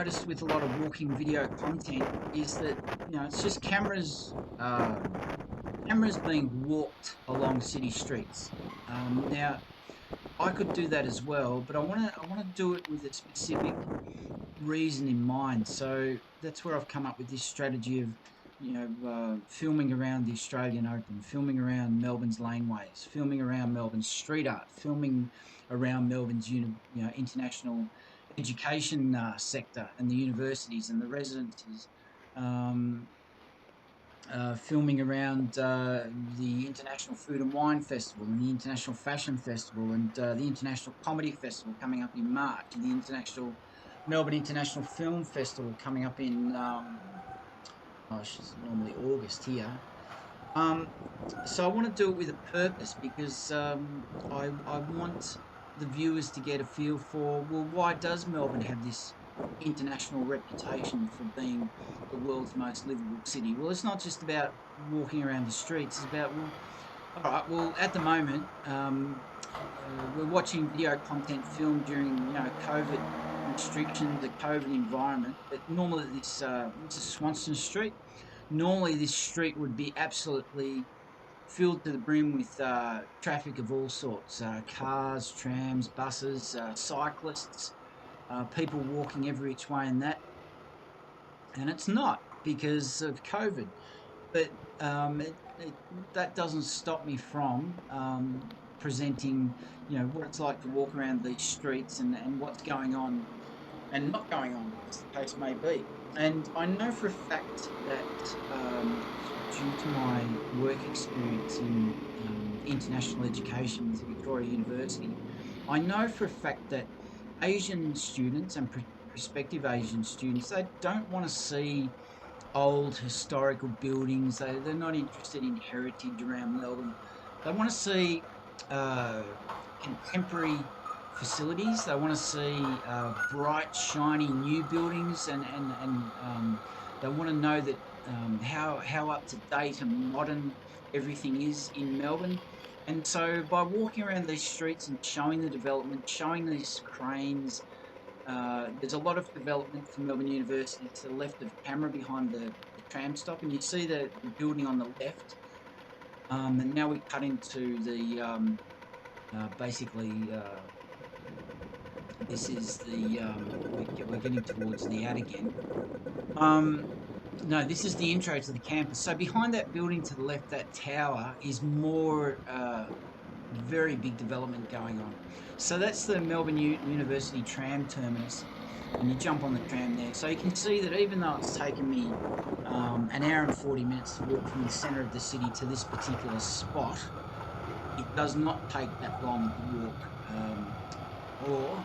noticed with a lot of walking video content is that, it's just cameras being walked along city streets. Now, I could do that as well, but I want to do it with a specific reason in mind. So that's where I've come up with this strategy of, filming around the Australian Open, filming around Melbourne's laneways, filming around Melbourne's street art, filming around Melbourne's international education sector and the universities and the residences. Um, Filming around the International Food and Wine Festival and the International Fashion Festival and the International Comedy Festival coming up in March and the International Melbourne International Film Festival coming up in, it's normally August here. Um, so I want to do it with a purpose because I want the viewers to get a feel for, well, why does Melbourne have this international reputation for being the world's most livable city? Well, it's not just about walking around the streets. It's about, well, all right, well, at the moment, we're watching video content filmed during, COVID restrictions, the COVID environment. But normally this is Swanston Street. Normally this street would be absolutely filled to the brim with traffic of all sorts, cars, trams, buses, cyclists, people walking every which way and that. And it's not because of COVID. But that doesn't stop me from presenting, what it's like to walk around these streets and what's going on and not going on, as the case may be. And I know for a fact that due to my work experience in international education with Victoria University, I know for a fact that Asian students and prospective Asian students, they don't want to see old historical buildings. They're not interested in heritage around Melbourne. They want to see uh, contemporary facilities. They want to see bright, shiny new buildings, and they want to know that how up to date and modern everything is in Melbourne. And so, by walking around these streets and showing the development, showing these cranes, there's a lot of development for Melbourne University to the left of camera behind the tram stop, and you see the building on the left. And now we cut into the basically this is the we're getting towards the ad again. Um, no, this is the intro to the campus. So behind that building to the left, that tower is more very big development going on. So that's the Melbourne University tram terminus, and you jump on the tram there. So you can see that even though it's taken me an hour and 40 minutes to walk from the centre of the city to this particular spot, it does not take that long to walk or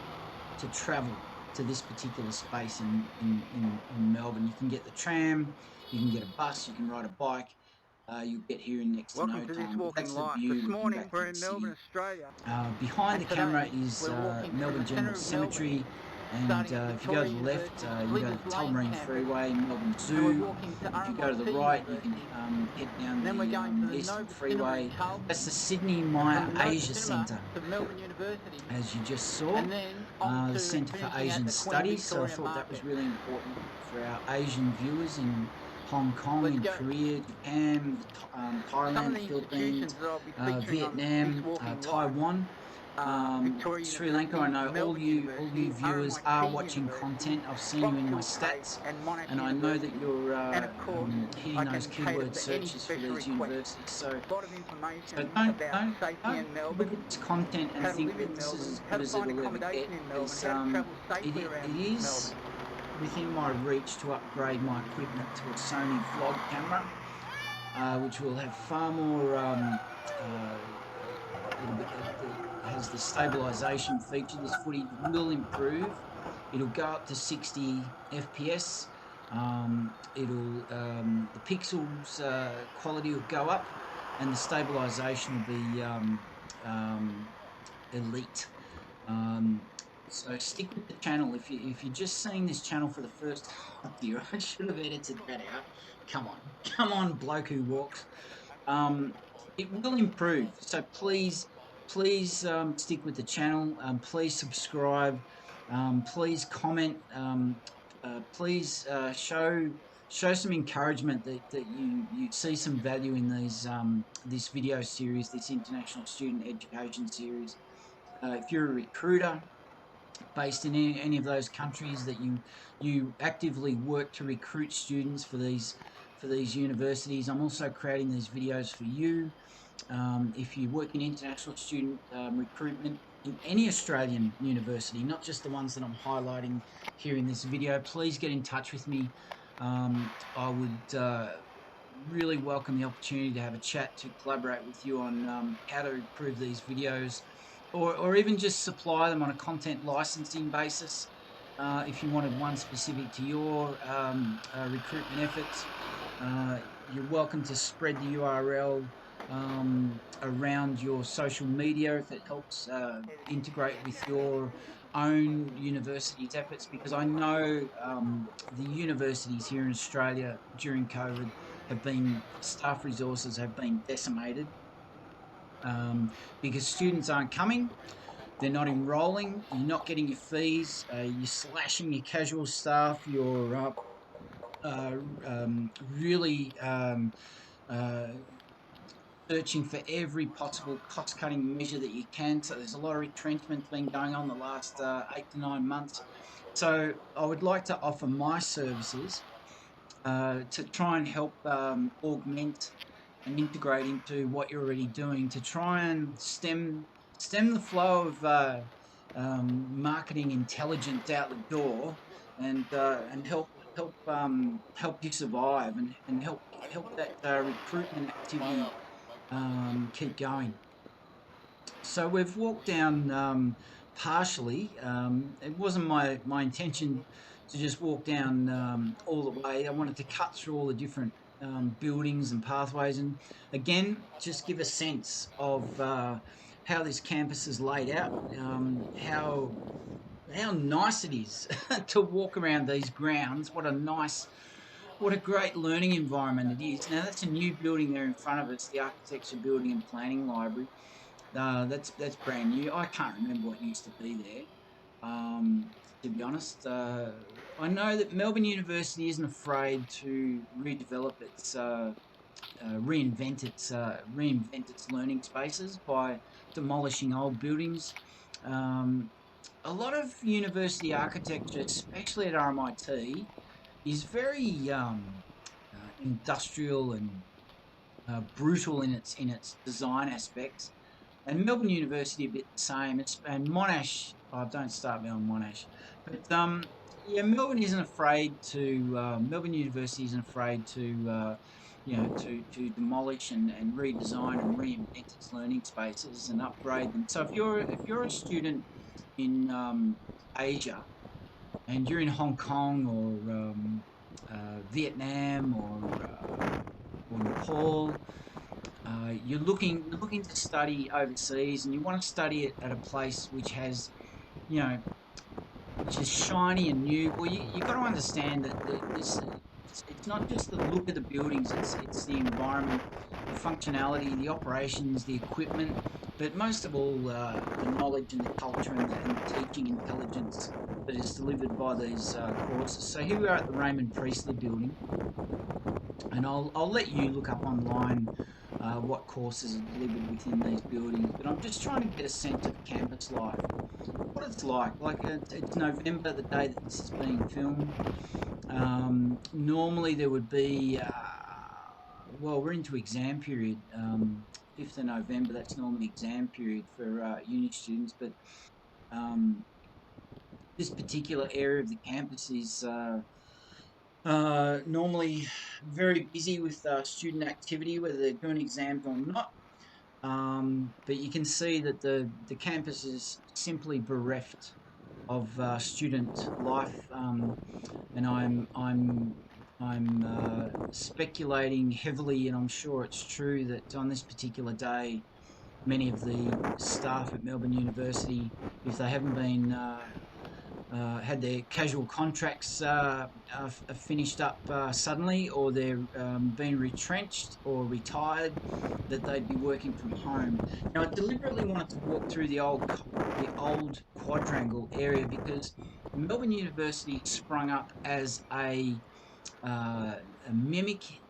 to travel to this particular space in Melbourne. You can get the tram, you can get a bus, you can ride a bike. You'll get here in next to no Welcome to This time. But Walking that's the Life. view This looking morning back we're to the in city. Melbourne, Australia, Behind and the camera today is we're walking through Melbourne the centre General of Melbourne, Cemetery, and starting at if you go to Victoria the left, University's you go to Flinders the Lane Tullamarine campus, Freeway, Melbourne and we're Zoo. walking to If you go to the RMIT right, you can University, head down and then we're going to the the Eastern Nova Cinema in Freeway. That's Carlton, the Sydney and Maya from the Nova Asia Cinema Centre, to Melbourne University, as you just saw, and then on the to Centre for finishing at Asian the Queen Studies. So I Victoria thought that was Market. really important for our Asian viewers in Hong Kong, Let's in go. Korea, Japan, Some of Thailand, the institutions Philippines, that I'll be featuring on This Vietnam, Walking Life Taiwan, Victoria Sri Lanka. I University, know Melbourne all you University, viewers are RMIT watching University, content. I've seen you in my Rockville State, stats, and Monash and I know that University. you're And of course, hitting I those can cater keyword for any searches for special these request. universities. So, A lot of so information don't about don't safety don't in look Melbourne, at this content and how to think live that in this is Melbourne, as how good to as find it'll ever get. accommodation in Melbourne, As how to travel safely it around is Melbourne. within my reach to upgrade my equipment to a Sony vlog camera, which will have far more. It has the stabilization feature. This footage will improve. It'll go up to 60 FPS. The pixels quality will go up, and the stabilization will be elite. Um, so stick with the channel. If you're just seeing this channel for the first time here, I should have edited that out. Come on, bloke who walks. Um, it will improve. So please stick with the channel. Please subscribe. Please comment. please show some encouragement that you see some value in this video series, this international student education series. If you're a recruiter based in any of those countries that you actively work to recruit students for these universities, I'm also creating these videos for you. If you work in international student recruitment in any Australian university, not just the ones that I'm highlighting here in this video, please get in touch with me. I would really welcome the opportunity to have a chat, to collaborate with you on how to improve these videos, or even just supply them on a content licensing basis. If you wanted one specific to your recruitment efforts, you're welcome to spread the URL around your social media if it helps integrate with your own university's efforts, because I know the universities here in Australia during COVID staff resources have been decimated, because students aren't coming, they're not enrolling, you're not getting your fees, you're slashing your casual staff, you're really uh, searching for every possible cost-cutting measure that you can. So there's a lot of retrenchment been going on the last 8 to 9 months. So I would like to offer my services to try and help augment and integrate into what you're already doing, to try and stem the flow of marketing intelligence out the door, and help you survive, and help that recruitment activity keep going. So we've walked down partially. It wasn't my intention to just walk down all the way. I wanted to cut through all the different buildings and pathways, and again, just give a sense of how this campus is laid out, how nice it is to walk around these grounds. What a great learning environment it is. Now, that's a new building there in front of us, the Architecture Building and Planning Library. That's brand new. I can't remember what used to be there, to be honest. I know that Melbourne University isn't afraid to redevelop reinvent its learning spaces by demolishing old buildings. A lot of university architecture, especially at RMIT, is very industrial and brutal in its design aspects. And Melbourne University a bit the same. And Monash. Oh, don't start me on Monash. But yeah, Melbourne University isn't afraid to to demolish and redesign and reinvent its learning spaces and upgrade them. So if you're a student in Asia, and you're in Hong Kong or Vietnam or Nepal, you're looking to study overseas, and you want to study it at a place you know, which is shiny and new. Well, you got to understand that it's not just the look of the buildings; it's the environment, the functionality, the operations, the equipment, but most of all, the knowledge and the culture and the teaching intelligence that is delivered by these courses. So here we are at the Raymond Priestley Building, and I'll let you look up online what courses are delivered within these buildings. But I'm just trying to get a sense of campus life, what it's like. Like it's November, the day that this is being filmed. Normally there would be, well, we're into exam period. 5th of November, that's normally exam period for uni students. But this particular area of the campus is normally very busy with student activity, whether they're doing exams or not. But you can see that the campus is simply bereft of student life, and I'm speculating heavily, and I'm sure it's true that on this particular day, many of the staff at Melbourne University, if they haven't been had their casual contracts finished up suddenly, or they're been retrenched or retired, that they'd be working from home. Now, I deliberately wanted to walk through the old Quadrangle area because Melbourne University sprung up as a mimic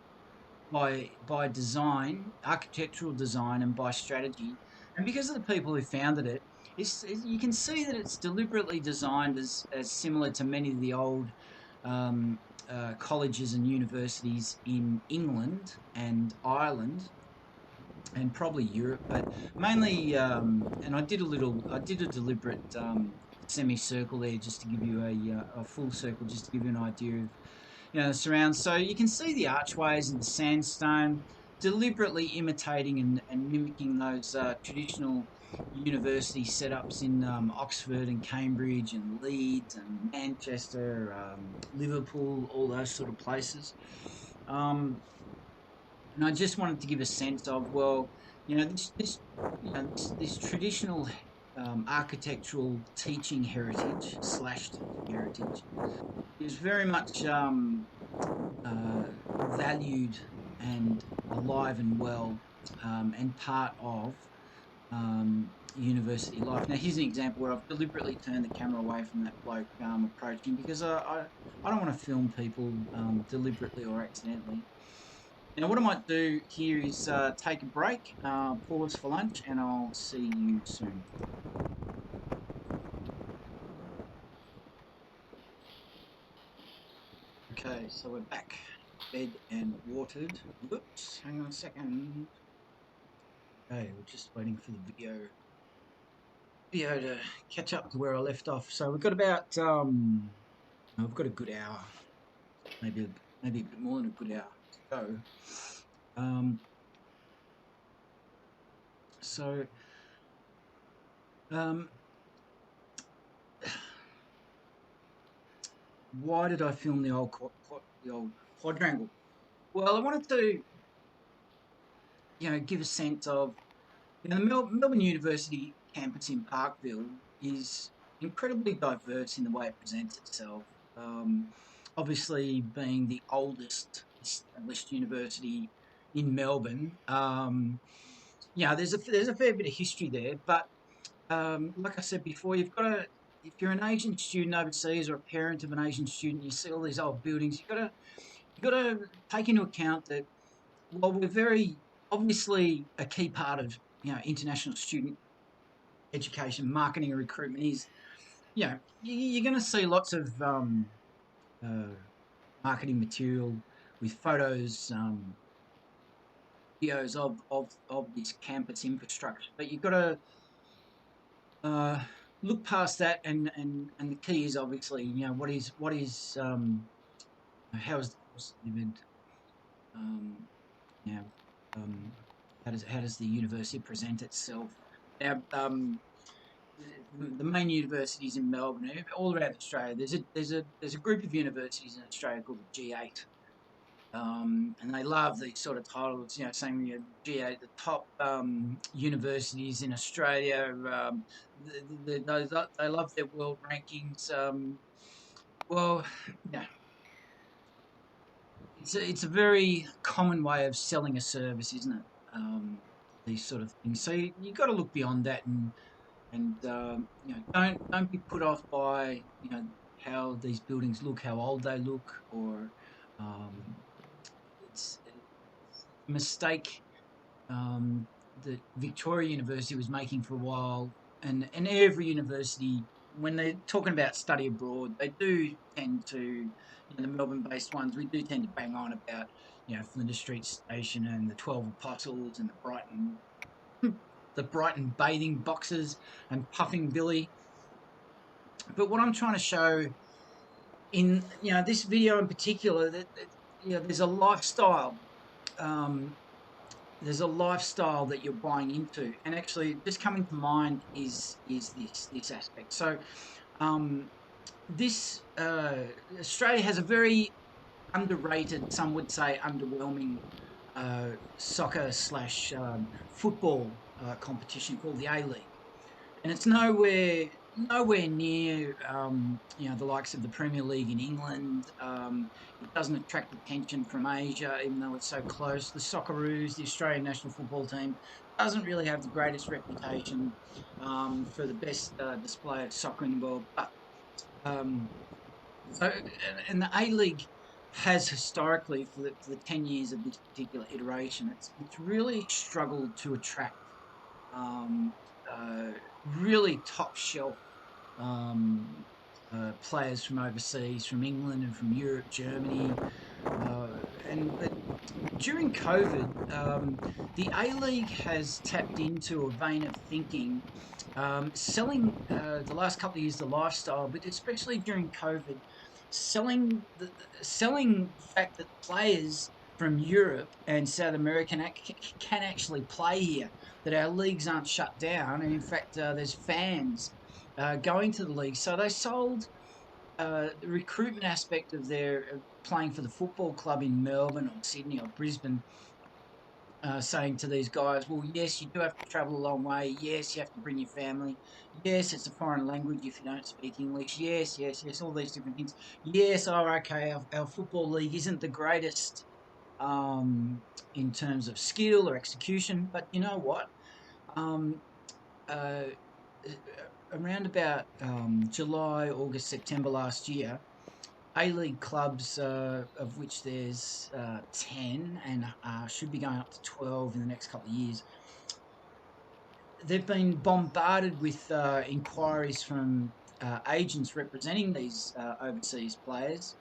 by design, architectural design, and by strategy. And because of the people who founded it, you can see that it's deliberately designed as similar to many of the old colleges and universities in England and Ireland and probably Europe, but mainly. And I did a deliberate semicircle there just to give you a full circle, just to give you an idea of the surrounds. So you can see the archways and the sandstone, deliberately imitating and mimicking those traditional university setups in Oxford and Cambridge and Leeds and Manchester, Liverpool, all those sort of places. And I just wanted to give a sense of, well, this traditional architectural teaching heritage slash teaching heritage is very much valued and alive and well, and part of university life. Now, here's an example where I've deliberately turned the camera away from that bloke approaching, because I don't want to film people deliberately or accidentally. Now, what I might do here is take a break, pause for lunch, and I'll see you soon. Okay, so we're back, fed and watered. Whoops, hang on a second. Okay, we're just waiting for the video to catch up to where I left off. So we've got about I've got a good hour, maybe a bit more than a good hour to go. So why did I film the old Quadrangle? Well, I wanted to give a sense of the Melbourne University campus in Parkville is incredibly diverse in the way it presents itself. Obviously, being the oldest established university in Melbourne, there's a fair bit of history there. But like I said before, you've got to, if you're an Asian student overseas or a parent of an Asian student, you see all these old buildings. You've got to take into account that while we're very obviously a key part of international student education, marketing and recruitment is, you're going to see lots of marketing material with photos, videos of this campus infrastructure. But you've got to look past that, and the key is obviously, how is the course delivered? You know, how does the university present itself? Now, the main universities in Melbourne, all around Australia. There's a group of universities in Australia called the G8, and they love these sort of titles. Saying G8, the top universities in Australia. They love their world rankings. Well, yeah, it's a very common way of selling a service, isn't it? These sort of things. So you got to look beyond that, and don't be put off by how these buildings look, how old they look, or it's a mistake that Victoria University was making for a while, and every university, when they're talking about study abroad, they do tend to, the Melbourne-based ones, we do tend to bang on about Flinders Street Station and the 12 Apostles and the Brighton bathing boxes and Puffing Billy. But what I'm trying to show in this video in particular, that there's a lifestyle. There's a lifestyle that you're buying into, and actually, just coming to mind is this aspect. So, this Australia has a very underrated, some would say underwhelming, soccer slash football competition called the A League, and it's nowhere nowhere near, the likes of the Premier League in England. It doesn't attract attention from Asia, even though it's so close. The Socceroos, the Australian national football team, doesn't really have the greatest reputation for the best display of soccer in the world. But um, so, and the A League has historically, for the 10 years of this particular iteration, it's really struggled to attract um, uh, really top shelf um, players from overseas, from England and from Europe, Germany, uh, and but during COVID, the A League has tapped into a vein of thinking, selling the last couple of years the lifestyle, but especially during COVID, selling the fact that players from Europe and South America can actually play here, that our leagues aren't shut down, and in fact, there's fans going to the league. So they sold the recruitment aspect of their playing for the football club in Melbourne or Sydney or Brisbane, saying to these guys, well, yes, you do have to travel a long way. Yes, you have to bring your family. Yes, it's a foreign language if you don't speak English. Yes, yes, yes, all these different things. Yes, oh, okay, our football league isn't the greatest in terms of skill or execution, but you know what? Um, uh, Around about July, August, September last year, A-League clubs, of which there's 10 and should be going up to 12 in the next couple of years, they've been bombarded with inquiries from agents representing these overseas players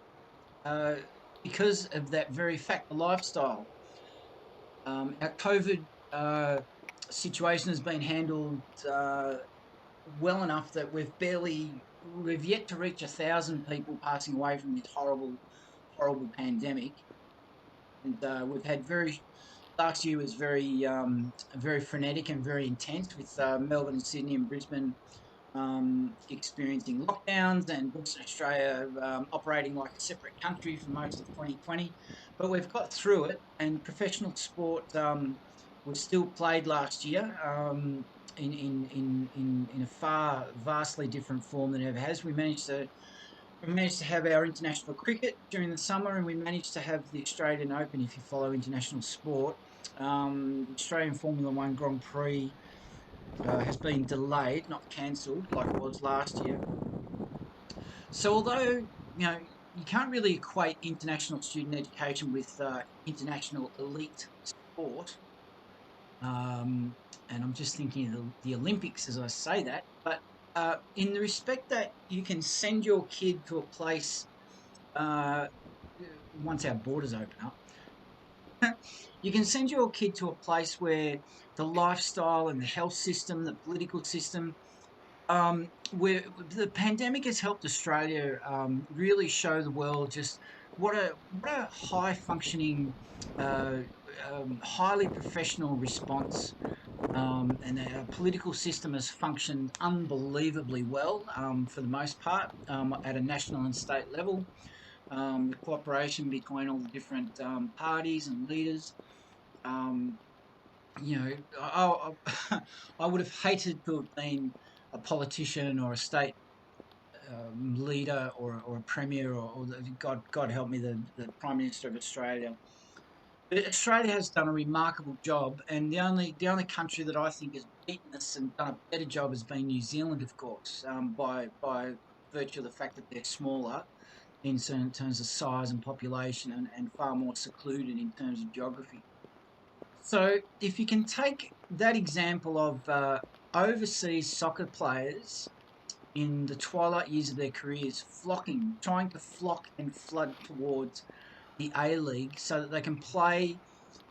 uh, because of that very fact, the lifestyle. Our COVID situation has been handled well enough that we've yet to reach 1,000 people passing away from this horrible pandemic. And we've had last year was very frenetic and very intense, with Melbourne and Sydney and Brisbane experiencing lockdowns, and Western Australia operating like a separate country for most of 2020. But we've got through it, and professional sport was still played last year in a vastly different form than it ever has. We managed to have our international cricket during the summer, and we managed to have the Australian Open, if you follow international sport. The Australian Formula One Grand Prix has been delayed, not cancelled, like it was last year. So, although you can't really equate international student education with international elite sport, um, and I'm just thinking of the Olympics as I say that, but in the respect that you can send your kid to a place uh, once our borders open up, you can send your kid to a place where the lifestyle and the health system, the political system, where the pandemic has helped Australia really show the world just what a high functioning, uh, highly professional response. And our political system has functioned unbelievably well for the most part at a national and state level. The cooperation between all the different parties and leaders. Um, I would have hated to have been a politician or a state leader or a premier God help me, the Prime Minister of Australia. But Australia has done a remarkable job, and the only country that I think has beaten us and done a better job has been New Zealand, of course, by virtue of the fact that they're smaller in certain terms of size and population, and far more secluded in terms of geography. So, if you can take that example of overseas soccer players in the twilight years of their careers trying to flock and flood towards the A League so that they can play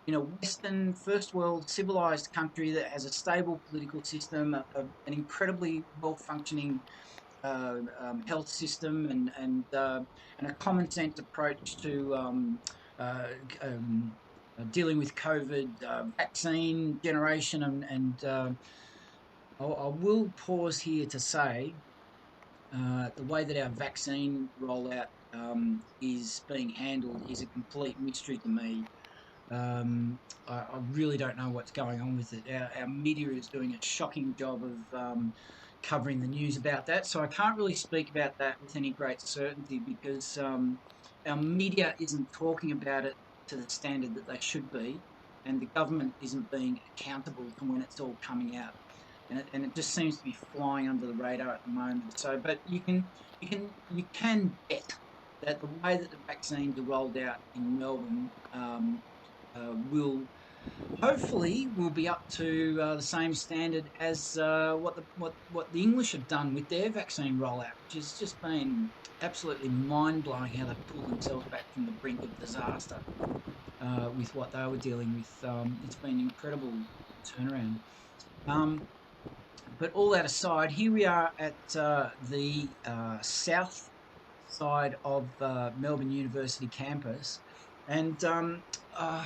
in a Western, first world, civilized country that has a stable political system, an incredibly well functioning health system, and a common sense approach to uh, um, dealing with COVID, vaccine generation, I will pause here to say the way that our vaccine rollout is being handled is a complete mystery to me. I really don't know what's going on with it. Our media is doing a shocking job of covering the news about that. So I can't really speak about that with any great certainty because our media isn't talking about it to the standard that they should be, and the government isn't being accountable for when it's all coming out. And it just seems to be flying under the radar at the moment. So, but you can bet that the way that the vaccines are rolled out in Melbourne will hopefully will be up to the same standard as what the English have done with their vaccine rollout, which has just been absolutely mind blowing how they've pulled themselves back from the brink of disaster with what they were dealing with. It's been an incredible turnaround. But all that aside, here we are at the south side of Melbourne University campus, and uh,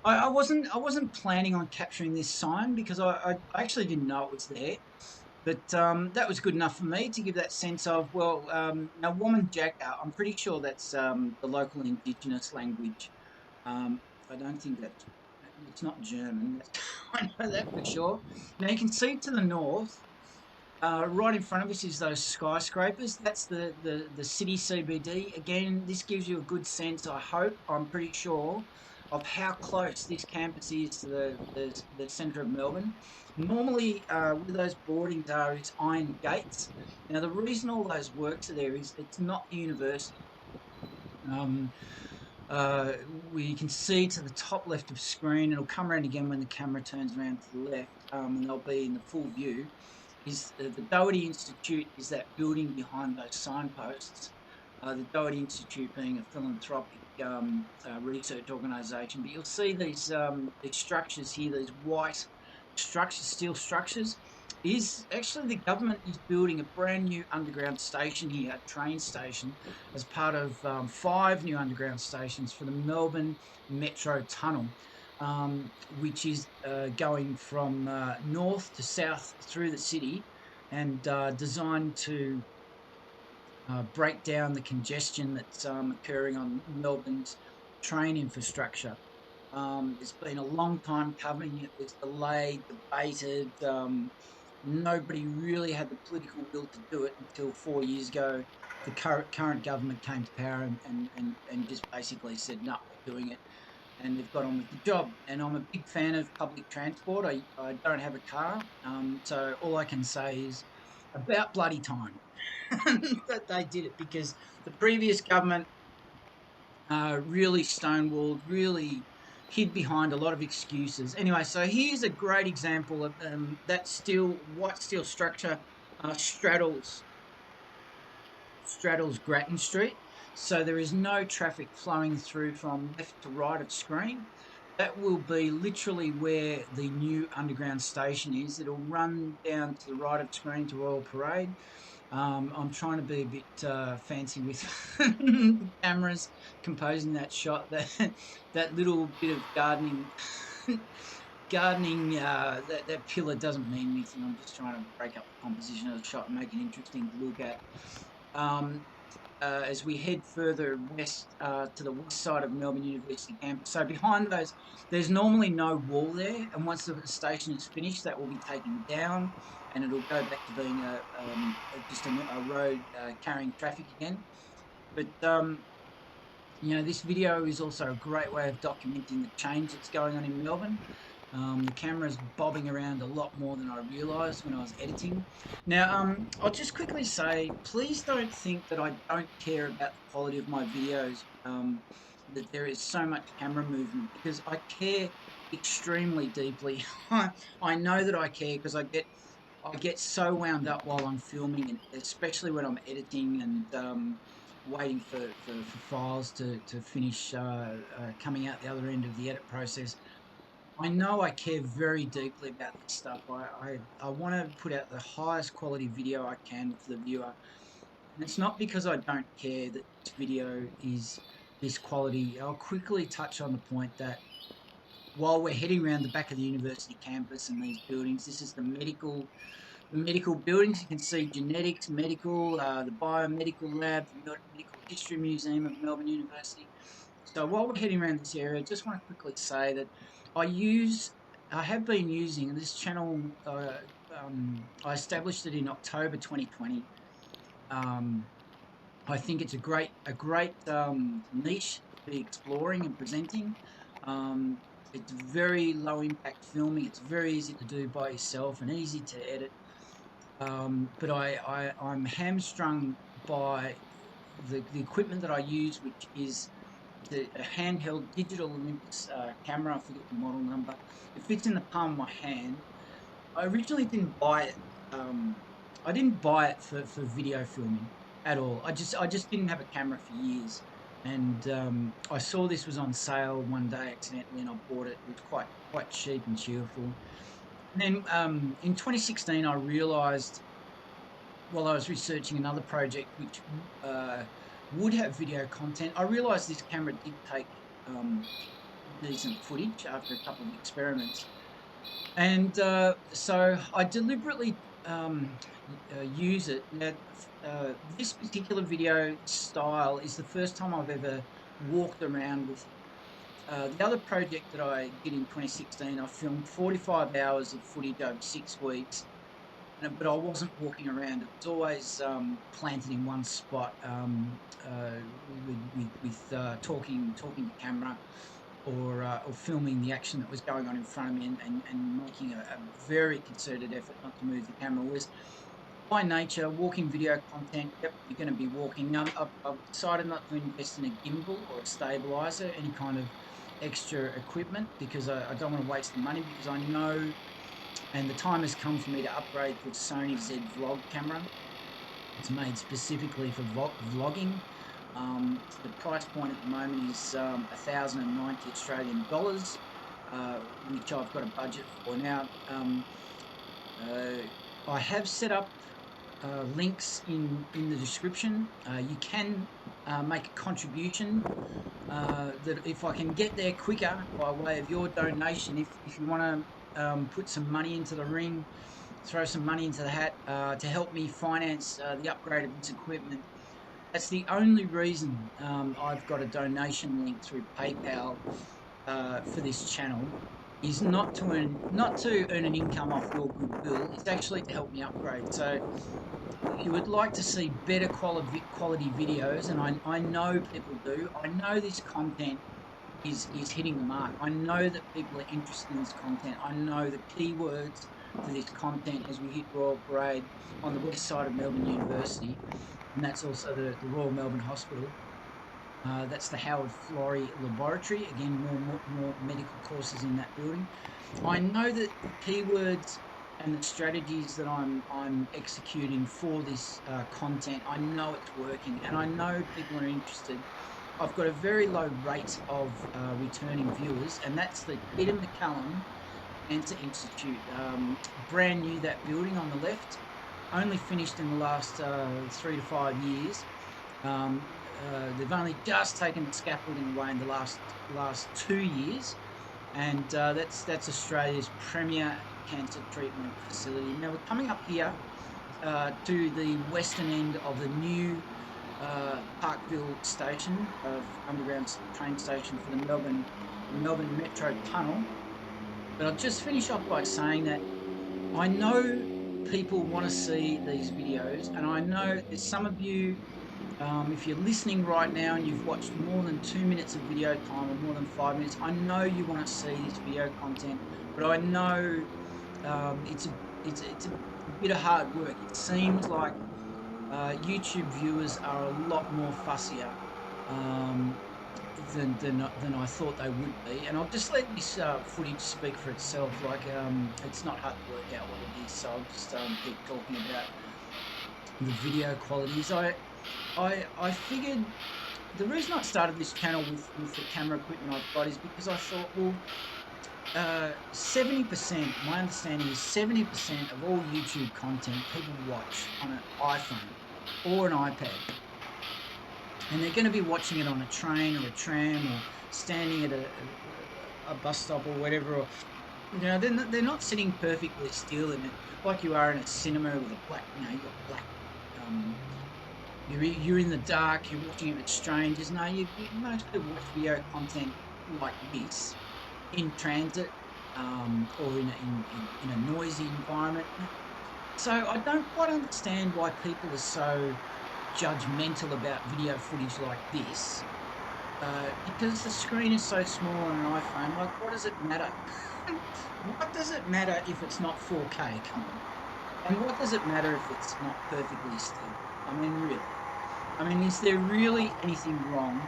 I wasn't planning on capturing this sign because I actually didn't know it was there. But that was good enough for me to give that sense of, well, now Woman Jacka, I'm pretty sure that's the local indigenous language. I don't think it's not German. I know that for sure. Now you can see to the north, right in front of us is those skyscrapers. That's the city CBD. Again, this gives you a good sense, I hope, I'm pretty sure, of how close this campus is to the centre of Melbourne. Normally, where those boardings are is iron gates. Now, the reason all those works are there is it's not the university. Um, uh, we can see to the top left of screen, it'll come around again when the camera turns around to the left, and they'll be in the full view, is the Doherty Institute is that building behind those signposts. The Doherty Institute being a philanthropic research organisation, but you'll see these structures here, these white structures, steel structures, is actually the government is building a brand new underground station here, a train station, as part of 5 new underground stations for the Melbourne Metro Tunnel, which is going from north to south through the city and designed to break down the congestion that's occurring on Melbourne's train infrastructure. It's been a long time coming. It was delayed, debated. Nobody really had the political will to do it until 4 years ago. The current government came to power and just basically said, no, we're doing it. And they've got on with the job. And I'm a big fan of public transport. I don't have a car. So all I can say is about bloody time that they did it because the previous government really stonewalled, really hid behind a lot of excuses. Anyway, so here's a great example of that white steel structure straddles Grattan Street. So there is no traffic flowing through from left to right of screen. That will be literally where the new underground station is. It'll run down to the right of screen to Royal Parade. I'm trying to be a bit fancy with the cameras composing that shot. That little bit of gardening. That pillar doesn't mean anything. I'm just trying to break up the composition of the shot and make it interesting to look at. Um, as we head further west to the west side of Melbourne University campus. So behind those, there's normally no wall there, and once the station is finished, that will be taken down, and it'll go back to being just a road carrying traffic again. But this video is also a great way of documenting the change that's going on in Melbourne. The camera's bobbing around a lot more than I realised when I was editing. Now, I'll just quickly say, please don't think that I don't care about the quality of my videos, that there is so much camera movement, because I care extremely deeply. I know that I care because I get so wound up while I'm filming, and especially when I'm editing and waiting for files to finish coming out the other end of the edit process. I know I care very deeply about this stuff. I want to put out the highest quality video I can for the viewer. And it's not because I don't care that this video is this quality. I'll quickly touch on the point that while we're heading around the back of the university campus and these buildings, this is the medical buildings. You can see genetics, medical, the biomedical lab, the medical history museum of Melbourne University. So while we're heading around this area, I just want to quickly say that I have been using this channel I established it in October 2020. I think it's a great niche to be exploring and presenting. Um, it's very low impact filming. It's very easy to do by yourself and easy to edit. But I'm hamstrung by the equipment that I use, which is a handheld digital Olympus camera. I forget the model number. It fits in the palm of my hand. I originally didn't buy it. I didn't buy it for video filming at all. I just didn't have a camera for years, and I saw this was on sale one day accidentally, and I bought it. It was quite cheap and cheerful. And then in 2016, I realised while I was researching another project which would have video content, I realised this camera did take decent footage after a couple of experiments. And so I deliberately use it. Now, this particular video style is the first time I've ever walked around with it. The other project that I did in 2016, I filmed 45 hours of footage over 6 weeks, but I wasn't walking around. It was always planted in one spot with talking to camera, or filming the action that was going on in front of me, and making a very concerted effort not to move the camera. Whereas by nature, walking video content, yep, you're going to be walking. Now, I've decided not to invest in a gimbal or a stabilizer, any kind of extra equipment, because I don't want to waste the money, because I know, and the time has come for me to upgrade to a Sony Z Vlog camera. It's made specifically for vlogging. The price point at the moment is 1,090 Australian dollars, which I've got a budget for. Now, I have set up links in the description. You can make a contribution that if I can get there quicker by way of your donation, if you want to put some money into the ring, throw some money into the hat to help me finance the upgrade of this equipment. That's the only reason I've got a donation link through PayPal for this channel, is not to earn an income off your goodwill. It's actually to help me upgrade. So if you would like to see better quality videos, and I know people do, I know this content is hitting the mark. I know that people are interested in this content. I know the keywords for this content as we hit Royal Parade on the west side of Melbourne University, and that's also the Royal Melbourne Hospital. That's the Howard Florey Laboratory. Again, more medical courses in that building. I know that the keywords and the strategies that I'm executing for this content, I know it's working, and I know people are interested. I've got a very low rate of returning viewers, and that's the Peter McCallum Cancer Institute. Brand new, that building on the left, only finished in the last 3 to 5 years. They've only just taken the scaffolding away in the last 2 years, and that's Australia's premier cancer treatment facility. Now we're coming up here to the western end of the new Parkville station of underground train station for the Melbourne Metro Tunnel. But I'll just finish off by saying that I know people want to see these videos, and I know there's some of you, if you're listening right now and you've watched more than 2 minutes of video time or more than 5 minutes, I know you want to see this video content, but I know it's a bit of hard work. It seems like YouTube viewers are a lot more fussier than I thought they would be, and I'll just let this footage speak for itself. Like, it's not hard to work out what it is, so I'll just keep talking about the video qualities. I figured the reason I started this channel with the camera equipment I've got is because I thought, well, 70%, my understanding is 70% of all YouTube content people watch on an iPhone or an iPad. And they're going to be watching it on a train or a tram or standing at a bus stop or whatever. Or, you know, they're not sitting perfectly still in it like you are in a cinema with a black, you know, you've got black. You're in the dark. You're watching it with strangers. No, you most people watch video content like this in transit or in a noisy environment. So I don't quite understand why people are so judgmental about video footage like this. Because the screen is so small on an iPhone, like, what does it matter? What does it matter if it's not 4K? Come on. And what does it matter if it's not perfectly stable? I mean, really. I mean, is there really anything wrong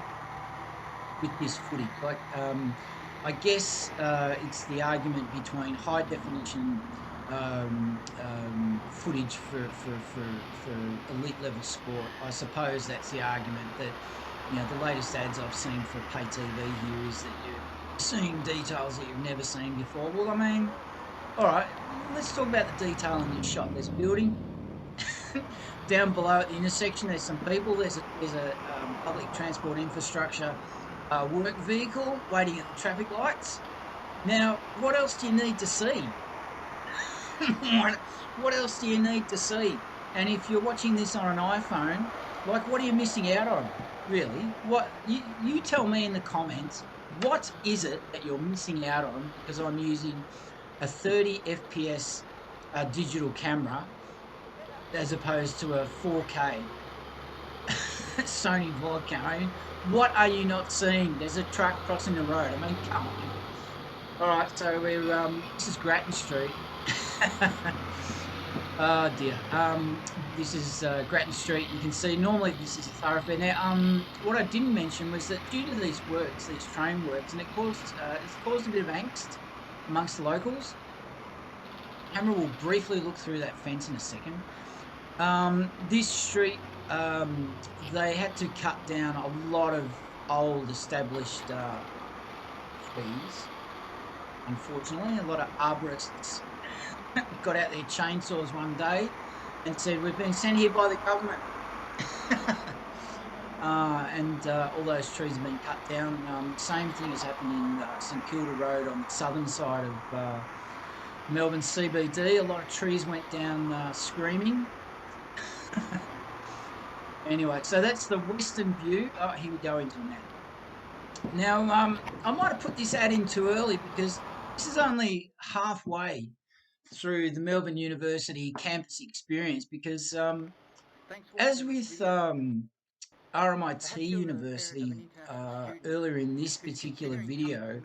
with this footage? Like, I guess it's the argument between high definition footage for elite level sport. I suppose that's the argument that, you know, the latest ads I've seen for pay TV here is that you're seeing details that you've never seen before. Well, I mean, all right, let's talk about the detail in this shot. There's a building. Down below at the intersection, there's some people. There's a public transport infrastructure work vehicle waiting at the traffic lights. Now, what else do you need to see? what else do you need to see? And if you're watching this on an iPhone, like, what are you missing out on? Really? What you tell me in the comments. What is it that you're missing out on? Because I'm using a 30 FPS digital camera as opposed to a 4K Sony vlog camera. I mean, what are you not seeing? There's a truck crossing the road. I mean, come on. All right, so we're this is Grattan Street. Oh dear. This is Grattan Street. You can see normally this is a thoroughfare. Now, what I didn't mention was that due to these works, these train works, and it's caused a bit of angst amongst the locals. The camera will briefly look through that fence in a second. This street, they had to cut down a lot of old established trees. Unfortunately, a lot of arborists got out their chainsaws one day and said, "We've been sent here by the government." And all those trees have been cut down. Same thing has happened in St Kilda Road on the southern side of Melbourne CBD. A lot of trees went down screaming. Anyway, so that's the western view. Oh, here we go into an ad. Now, I might have put this ad in too early because this is only halfway through the Melbourne University campus experience because as with RMIT University earlier in this particular video,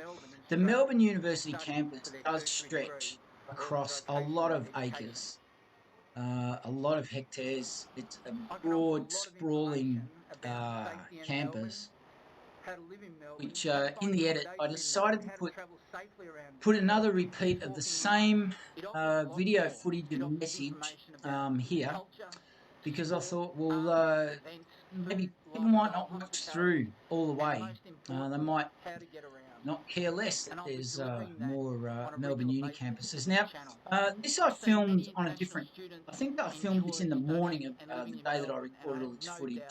the Melbourne University campus does stretch across a lot of acres, a lot of hectares. It's a broad, sprawling campus, which in the edit I decided to put another repeat of the same video footage and message here because I thought, well, maybe people might not watch through all the way. They might not care less that there's more Melbourne Uni campuses. Now, this I filmed on a different, I think I filmed this in the morning of the day that I recorded all this footage.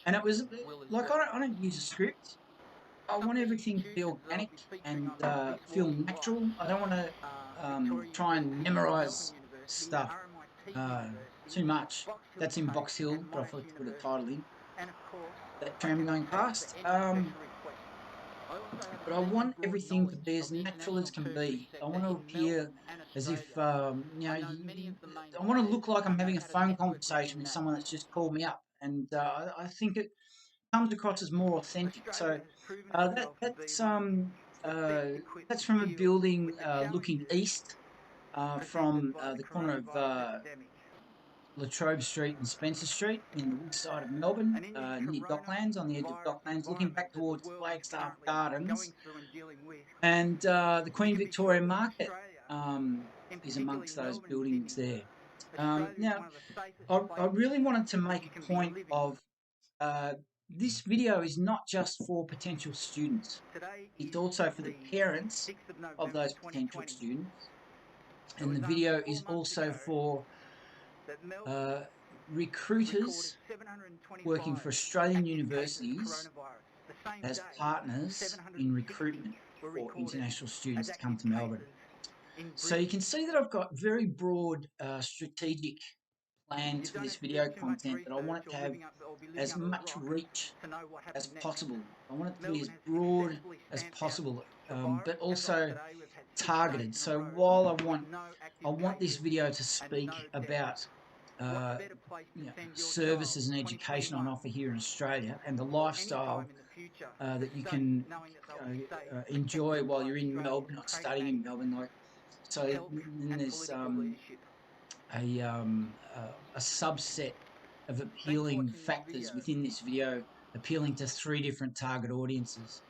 And it was like, I don't use a script. I want everything to be organic and feel natural. I don't want to try and memorize stuff too much. That's in Box Hill, but I thought to put a title in. That tram going past. But I want everything to be as natural as can be. I want to appear as if, you know, I want to look like I'm having a phone conversation with someone that's just called me up. And I think it comes across as more authentic. So that's from a building looking east from the corner of Latrobe Street and Spencer Street in the west side of Melbourne, near Docklands, on the edge of Docklands, looking back towards Flagstaff Gardens. And the Queen Victoria Market is amongst those buildings there. Now, I really wanted to make a point of this video is not just for potential students. It's also for the parents of those potential students. And the video is also for recruiters working for Australian universities as partners in recruitment for international students to come to Melbourne. So you can see that I've got very broad strategic plans for this video content, that I want it to have as much reach as possible. I want it to be as broad as possible, but also targeted. So while I want this video to speak about services and education on offer here in Australia and the lifestyle that you can enjoy while you're in Melbourne or studying in Melbourne. Like, so then there's a subset of appealing factors within this video, appealing to 3 different target audiences.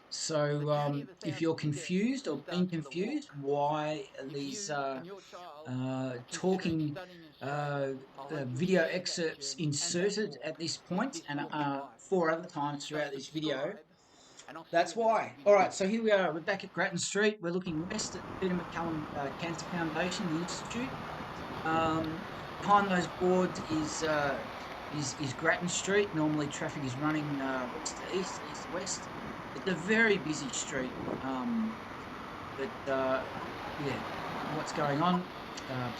So if you're confused or being confused, why these talking video excerpts inserted at this point and 4 other times throughout this video, that's why. All right, so here we are. We're back at Grattan Street. We're looking west at Peter McCallum Cancer Foundation, the institute. Behind those boards is Grattan Street. Normally traffic is running west to east, east to west. It's a very busy street, yeah, what's going on,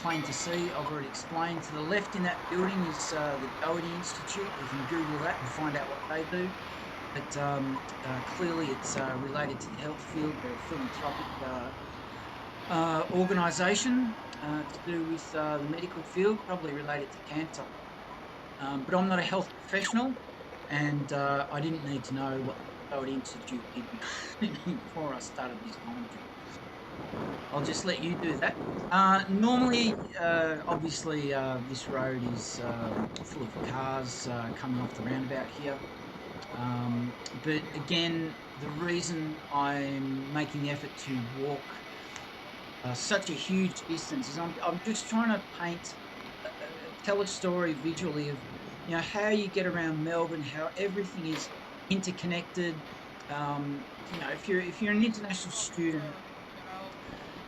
plain to see. I've already explained. To the left in that building is the Doherty Institute. You can Google that and find out what they do. But clearly it's related to the health field. They're a philanthropic organisation to do with the medical field, probably related to cancer. But I'm not a health professional, and I didn't need to know what the Doherty Institute did before I started this commentary. I'll just let you do that. Normally, obviously, this road is full of cars coming off the roundabout here. But again, the reason I'm making the effort to walk such a huge distance is I'm just trying to tell a story visually of how you get around Melbourne, how everything is interconnected. If you're an international student,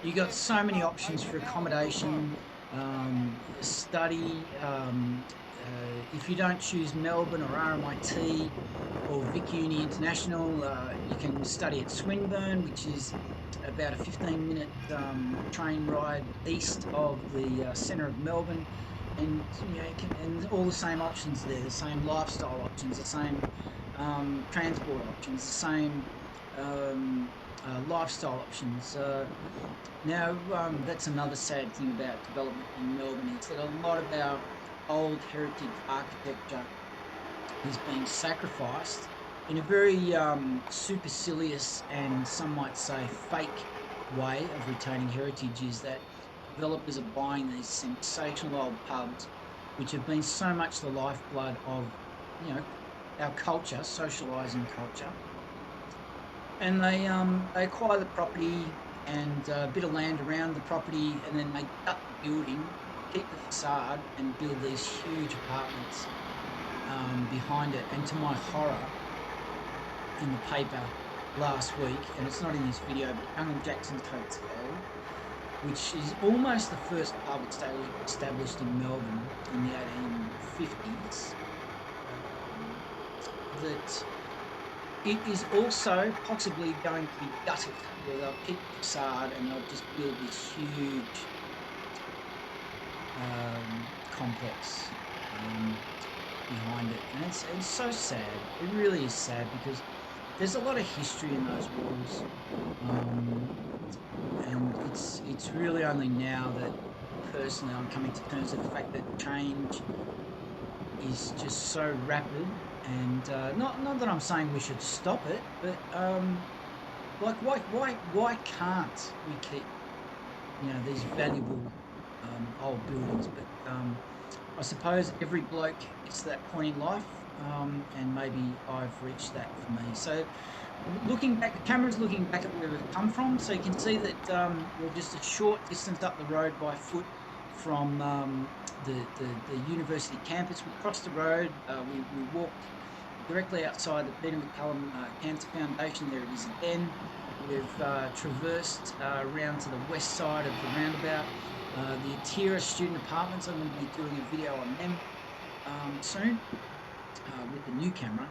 you got so many options for accommodation, study. If you don't choose Melbourne or RMIT or Vic Uni International, you can study at Swinburne, which is about a 15-minute train ride east of the centre of Melbourne, and and all the same options there, the same lifestyle options, the same transport options, the same lifestyle options. Now, that's another sad thing about development in Melbourne, is that a lot of our old heritage architecture is being sacrificed in a very supercilious and some might say fake way of retaining heritage. Is that developers are buying these sensational old pubs which have been so much the lifeblood of our culture, socialising culture, and they acquire the property and a bit of land around the property, and then they gut the building, keep the facade, and build these huge apartments behind it. And to my horror, in the paper last week, and it's not in this video, but Young and Jackson's Hotel, which is almost the first pub established in Melbourne in the 1850s, that it is also possibly going to be gutted, where they'll keep the facade and they'll just build this huge complex behind it. And it's so sad. It really is sad, because there's a lot of history in those walls, and it's really only now that personally I'm coming to terms with the fact that change is just so rapid. And not that I'm saying we should stop it, but why can't we keep these valuable old buildings? But I suppose every bloke gets to that point in life, and maybe I've reached that for me. So looking back, the camera's looking back at where we've come from, so you can see that we're just a short distance up the road by foot from the university campus. We crossed the road, we walked directly outside the Peter McCallum Cancer Foundation. There it is again. We've traversed around to the west side of the roundabout. The Atira student apartments, I'm going to be doing a video on them soon with the new camera.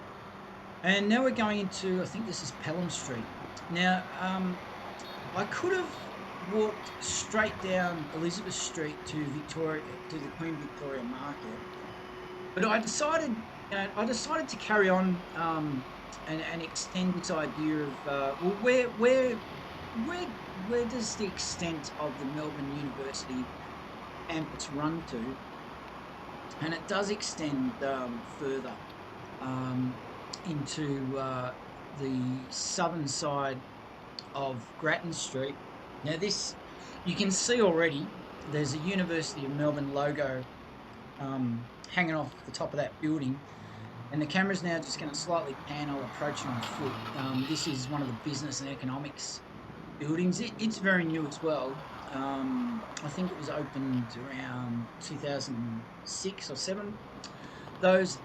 And now we're going into, I think this is Pelham Street. Now, I could have walked straight down Elizabeth Street to the Queen Victoria Market, but I decided to carry on and extend this idea of where where where does the extent of the Melbourne University campus run to? And it does extend further um, into the southern side of Grattan Street. Now, this you can see already. There's a University of Melbourne logo hanging off the top of that building, and the camera's now just going to slightly pan. I'll approach it on foot. This is one of the business and economics buildings. It's very new as well. I think it was opened around 2006 or 7. Those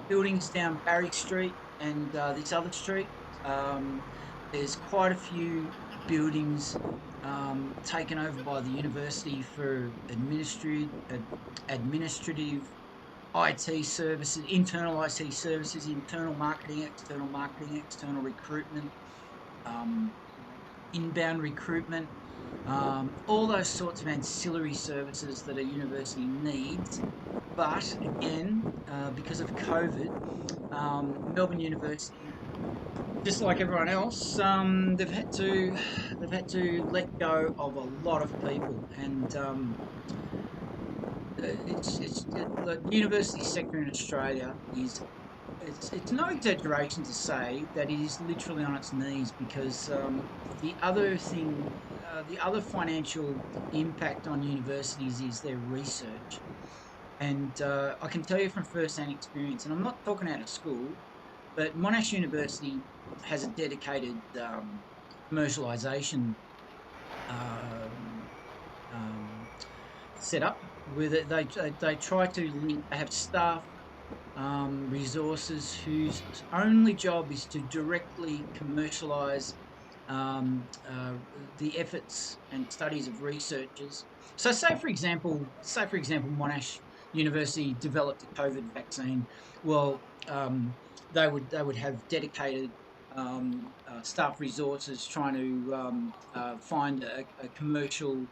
buildings down Barry Street and this other street, um, there's quite a few buildings taken over by the university for administrative IT services, internal IT services, internal marketing, external recruitment, um, inbound recruitment, all those sorts of ancillary services that a university needs. But again, because of COVID, Melbourne University, just like everyone else, they've had to let go of a lot of people, and the university sector in Australia is it's no exaggeration to say that it is literally on its knees because the other thing, the other financial impact on universities is their research. And I can tell you from first-hand experience, and I'm not talking out of school, but Monash University has a dedicated commercialisation um, um, setup where they try to link. They have staff resources whose only job is to directly commercialise the efforts and studies of researchers. So, say for example, Monash University developed a COVID vaccine. Well, they would have dedicated staff resources trying to find a commercial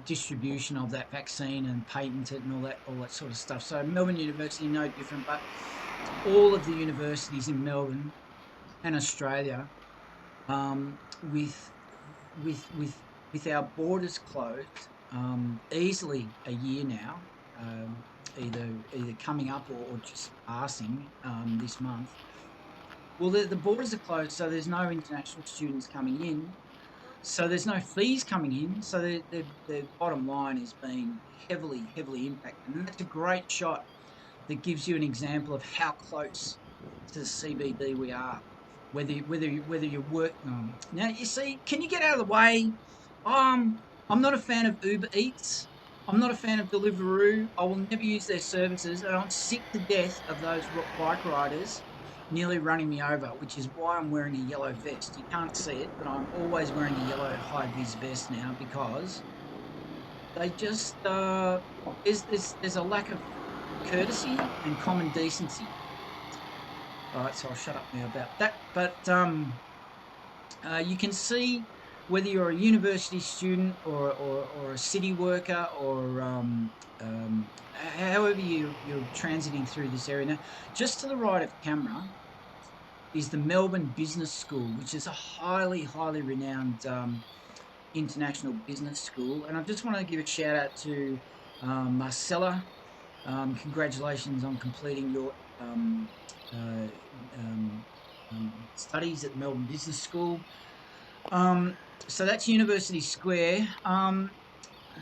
distribution of that vaccine and patent it and all that sort of stuff. So Melbourne University no different, but all of the universities in Melbourne and Australia, with with our borders closed, easily a year now, either coming up or just passing this month. Well, the borders are closed, so there's no international students coming in. So there's no fees coming in. So the bottom line is being heavily impacted. And that's a great shot that gives you an example of how close to the CBD we are. Whether you work now, you see, can you get out of the way? I'm not a fan of Uber Eats. I'm not a fan of Deliveroo. I will never use their services, and I'm sick to death of those bike riders nearly running me over, which is why I'm wearing a yellow vest. You can't see it, but I'm always wearing a yellow high vis vest now because they just there's a lack of courtesy and common decency. All right, so I'll shut up now about that. But you can see whether you're a university student or a city worker or however you're transiting through this area. Now, just to the right of camera is the Melbourne Business School, which is a highly renowned international business school. And I just want to give a shout out to Marcella. Congratulations on completing your uh, um, studies at the Melbourne Business School. So that's University Square.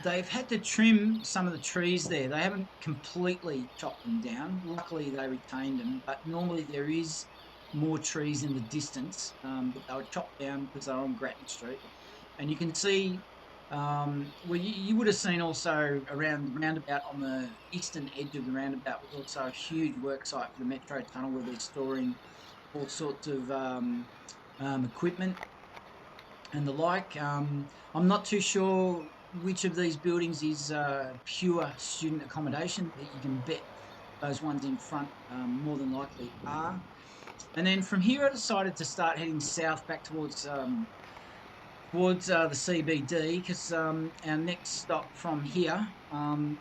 They've had to trim some of the trees there. They haven't completely chopped them down. Luckily, they retained them, but normally there is more trees in the distance, but they were chopped down because they're on Grattan Street. And you can see, well, you would have seen also around the roundabout on the eastern edge of the roundabout was also a huge work site for the Metro Tunnel where they're storing all sorts of equipment and the like. I'm not too sure which of these buildings is pure student accommodation, but you can bet those ones in front more than likely are. And then from here, I decided to start heading south back towards the CBD because our next stop from here,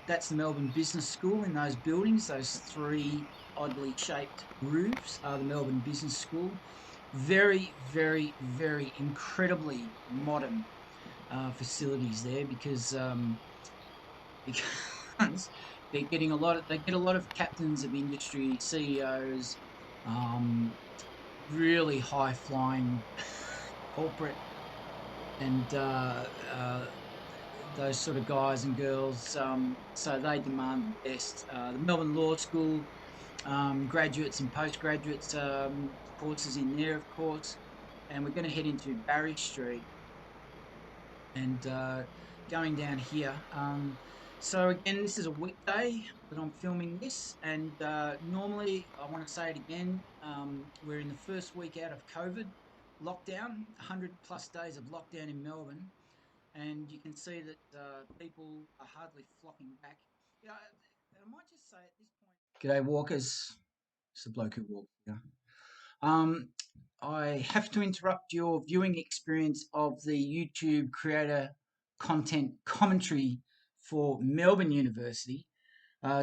that's the Melbourne Business School in those buildings. Those three oddly shaped roofs are the Melbourne Business School. very, very, very incredibly modern facilities there because they get a lot of captains of industry, CEOs, um, really high flying corporate and those sort of guys and girls. So they demand the best. The Melbourne Law School graduates and postgraduates courses in there, of course. And we're going to head into Barry Street and going down here. So again, this is a weekday that I'm filming this, and normally I want to say it again. We're in the first week out of COVID lockdown, 100+ days of lockdown in Melbourne, and you can see that people are hardly flocking back. Yeah, I might just say at this point, g'day walkers. It's the bloke who walks here. Um, I have to interrupt your viewing experience of the YouTube creator content commentary for Melbourne University.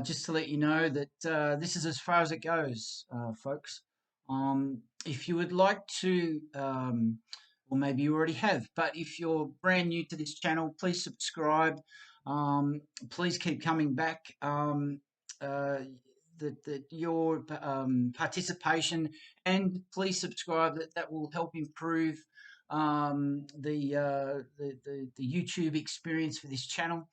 Just to let you know that this is as far as it goes, folks. If you would like to, or maybe you already have, but if you're brand new to this channel, please subscribe. Please keep coming back. That your participation, and please subscribe. That will help improve the YouTube experience for this channel.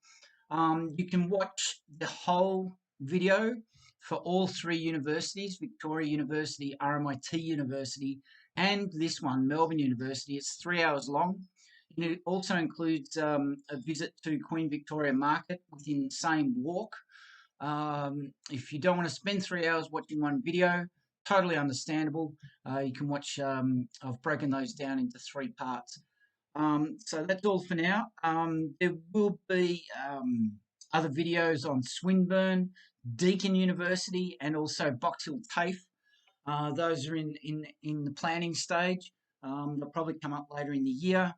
You can watch the whole video for all three universities: Victoria University, RMIT University, and this one, Melbourne University. It's 3 hours long. And it also includes a visit to Queen Victoria Market within the same walk. If you don't want to spend 3 hours watching one video, totally understandable. You can watch, I've broken those down into 3 parts. So that's all for now. There will be other videos on Swinburne, Deakin University, and also Box Hill TAFE. Those are in the planning stage. They'll probably come up later in the year.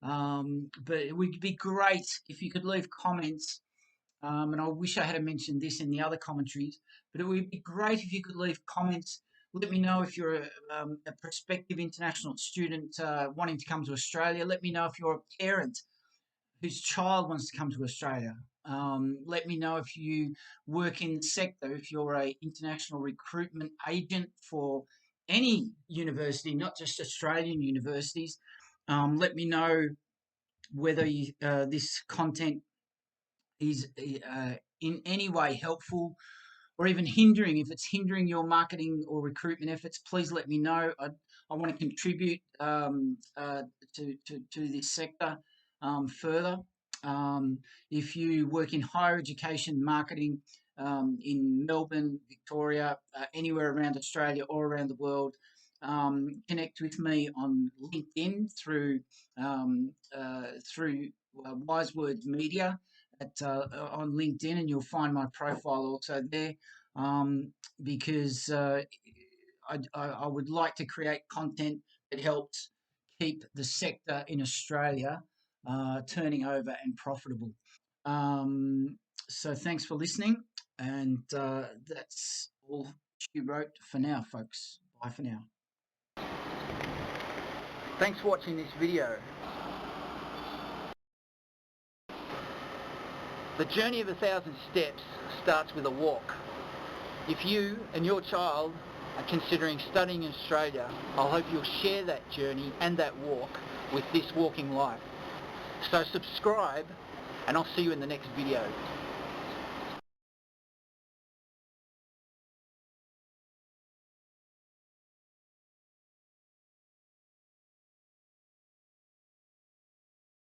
But it would be great if you could leave comments. And I wish I had mentioned this in the other commentaries, but it would be great if you could leave comments. Let me know if you're a prospective international student wanting to come to Australia. Let me know if you're a parent whose child wants to come to Australia. Let me know if you work in the sector, if you're an international recruitment agent for any university, not just Australian universities. Let me know whether this content is in any way helpful or even hindering. If it's hindering your marketing or recruitment efforts, please let me know. I want to contribute to this sector further. If you work in higher education marketing in Melbourne, Victoria, anywhere around Australia or around the world, connect with me on LinkedIn through Wise Words Media on LinkedIn, and you'll find my profile also there, because I would like to create content that helps keep the sector in Australia turning over and profitable. So thanks for listening, and that's all she wrote for now, folks. Bye for now. Thanks for watching this video. The journey of 1,000 steps starts with a walk. If you and your child are considering studying in Australia, I hope you'll share that journey and that walk with This Walking Life. So subscribe, and I'll see you in the next video.